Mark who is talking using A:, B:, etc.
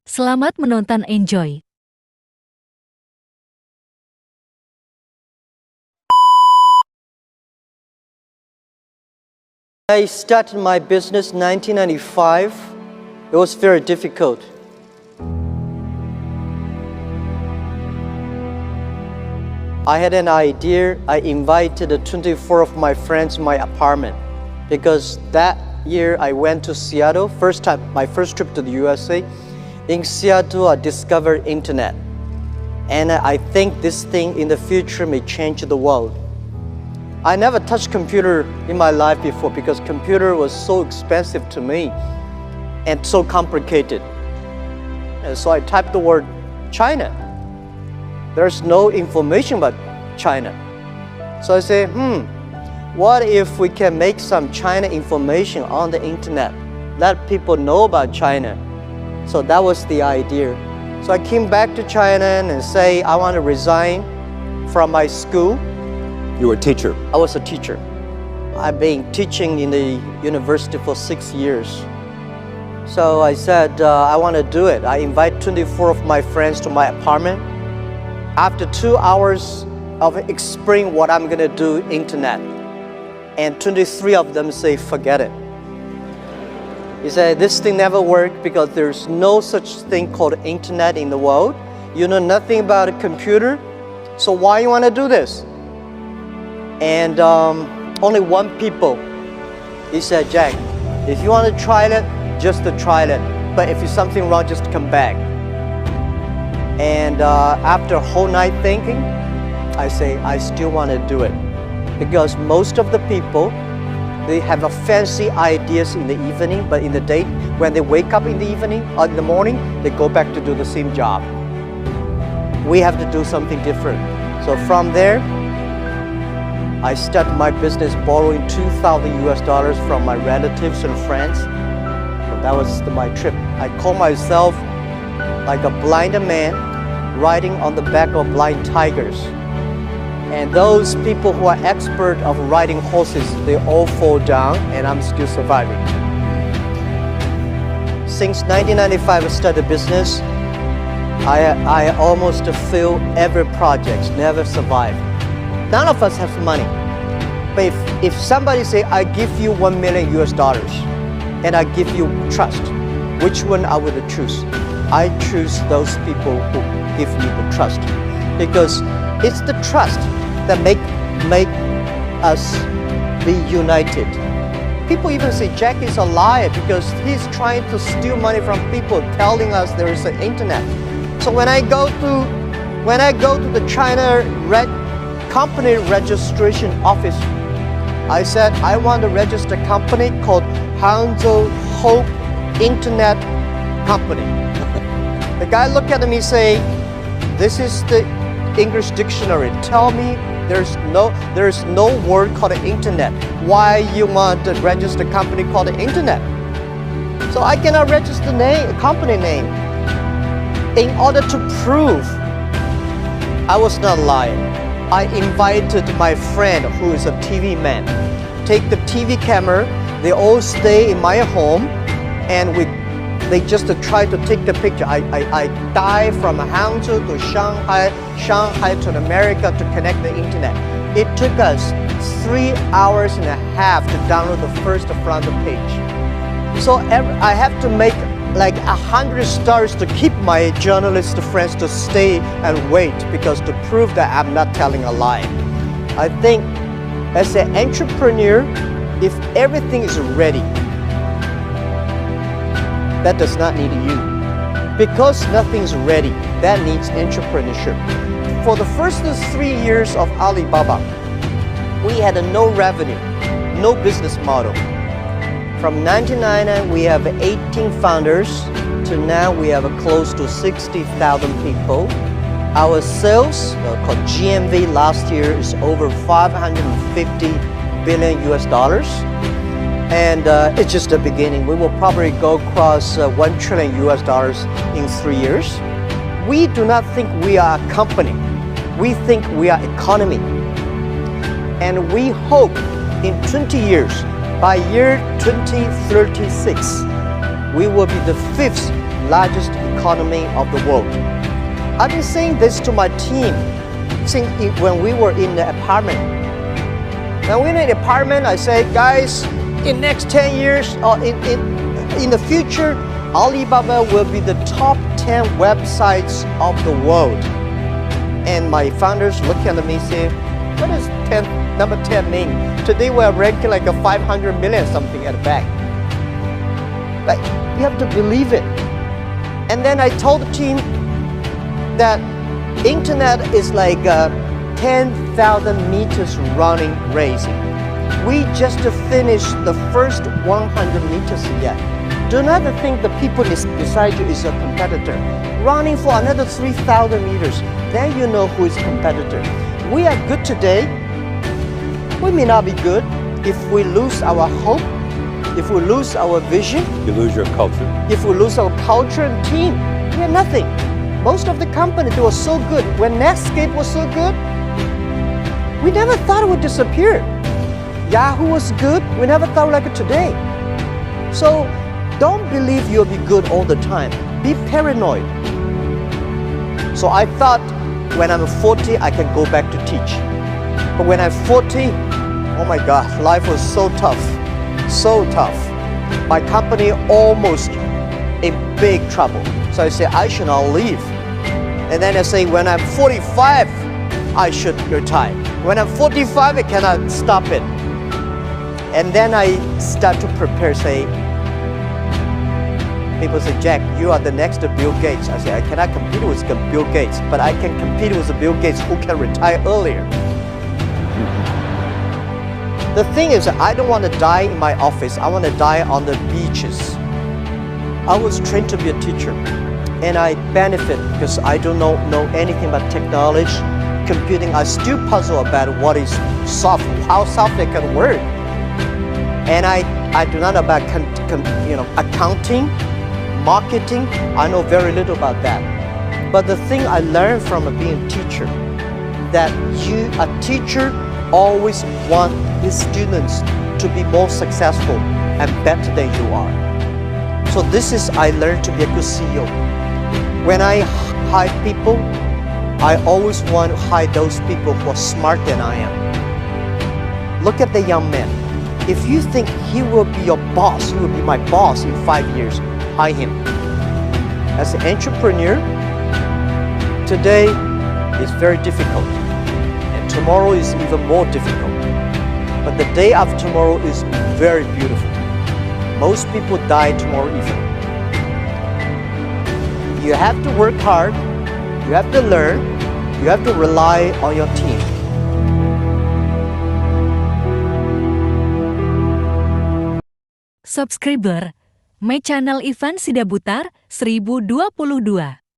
A: Selamat menonton, enjoy.
B: I started my business in 1995. It was very difficult. I had an idea. I invited 24 of my friends in my apartment because that year I went to Seattle, my first trip to the USA. In Seattle, I discovered internet. And I think this thing in the future may change the world. I never touched computer in my life before because computer was so expensive to me and so complicated. And so I typed the word China. There's no information about China. So I say, what if we can make some China information on the internet? Let people know about China. So that was the idea. So I came back to China and say, I want to resign from my school.
C: You were a teacher?
B: I was a teacher. I've been teaching in the university for 6 years. So I said, I want to do it. I invite 24 of my friends to my apartment. After 2 hours of explaining what I'm going to do, internet, and 23 of them say, forget it. He said, this thing never worked because there's no such thing called internet in the world. You know nothing about a computer, so why you want to do this? And only one people, he said, Jack, if you want to try it, just to try it. But if there's something wrong, just come back. And after a whole night thinking, I say, I still want to do it. Because most of the people, they have a fancy ideas in the evening, but in the day, when they wake up in the evening or in the morning, they go back to do the same job. We have to do something different. So from there, I started my business borrowing $2,000 from my relatives and friends. So that was my trip. I call myself like a blind man riding on the back of blind tigers. And those people who are expert of riding horses, they all fall down and I'm still surviving. Since 1995 I started business, I almost failed every project, never survived. None of us have money. But if somebody say, I give you $1 million and I give you trust, which one I would choose? I choose those people who give me the trust. Because it's the trust that make us be united. People even say Jack is a liar because he's trying to steal money from people telling us there is an internet. So when I go to the China company registration office, I said I want to register a company called Hangzhou Hope Internet Company. The guy looked at me and say, this is the English dictionary. Tell me there's no word called internet. Why you want to register a company called internet? So I cannot register a company name. In order to prove I was not lying, I invited my friend who is a TV man. Take the TV camera, they all stay in my home and they just try to take the picture. I dive from Hangzhou to Shanghai to America to connect the internet. It took us 3 hours and a half to download the first front page. So I have to make like 100 stars to keep my journalist friends to stay and wait because to prove that I'm not telling a lie. I think as an entrepreneur, if everything is ready, that does not need you. Because nothing's ready, that needs entrepreneurship. For the first 3 years of Alibaba, we had no revenue, no business model. From 1999, we have 18 founders to now we have close to 60,000 people. Our sales, called GMV last year, is over $550 billion. And it's just the beginning. We will probably go across $1 trillion in 3 years. We do not think we are a company. We think we are economy. And we hope in 20 years, by year 2036, we will be the 5th largest economy of the world. I've been saying this to my team since when we were in the apartment. When we're in the apartment, I say, guys, in next 10 years or in the future, Alibaba will be the top 10 websites of the world. And my founders look at me and say, what does number 10 mean? Today we're ranking like a 500 million something at the back. But you have to believe it. And then I told the team that internet is like a 10,000 meters running race. We just finished the first 100 meters yet. Do not think the people beside you is a competitor. Running for another 3,000 meters, then you know who is competitor. We are good today. We may not be good if we lose our hope, if we lose our vision.
C: You lose your culture.
B: If we lose our culture and team, we are nothing. Most of the companies, they were so good. When Netscape was so good, we never thought it would disappear. Yahoo was good, we never thought like it today. So don't believe you'll be good all the time. Be paranoid. So I thought when I'm 40, I can go back to teach. But when I'm 40, oh my God, life was so tough, so tough. My company almost in big trouble. So I say, I should not leave. And then I say, when I'm 45, I should retire. When I'm 45, I cannot stop it. And then I start to prepare, say, people say, Jack, you are the next Bill Gates. I say, I cannot compete with Bill Gates, but I can compete with Bill Gates who can retire earlier. The thing is, I don't want to die in my office. I want to die on the beaches. I was trained to be a teacher, and I benefit because I don't know anything about technology, computing. I still puzzle about what is software, how software can work. And I do not know about accounting, marketing. I know very little about that. But the thing I learned from being a teacher, that a teacher always want his students to be more successful and better than you are. So this is I learned to be a good CEO. When I hire people, I always want to hire those people who are smarter than I am. Look at the young man. If you think he will be your boss, he will be my boss in 5 years, hire him. As an entrepreneur, today is very difficult, and tomorrow is even more difficult. But the day after tomorrow is very beautiful. Most people die tomorrow evening. You have to work hard, you have to learn, you have to rely on your team.
A: Subscriber, My Channel Ivan Sidabutar 1022.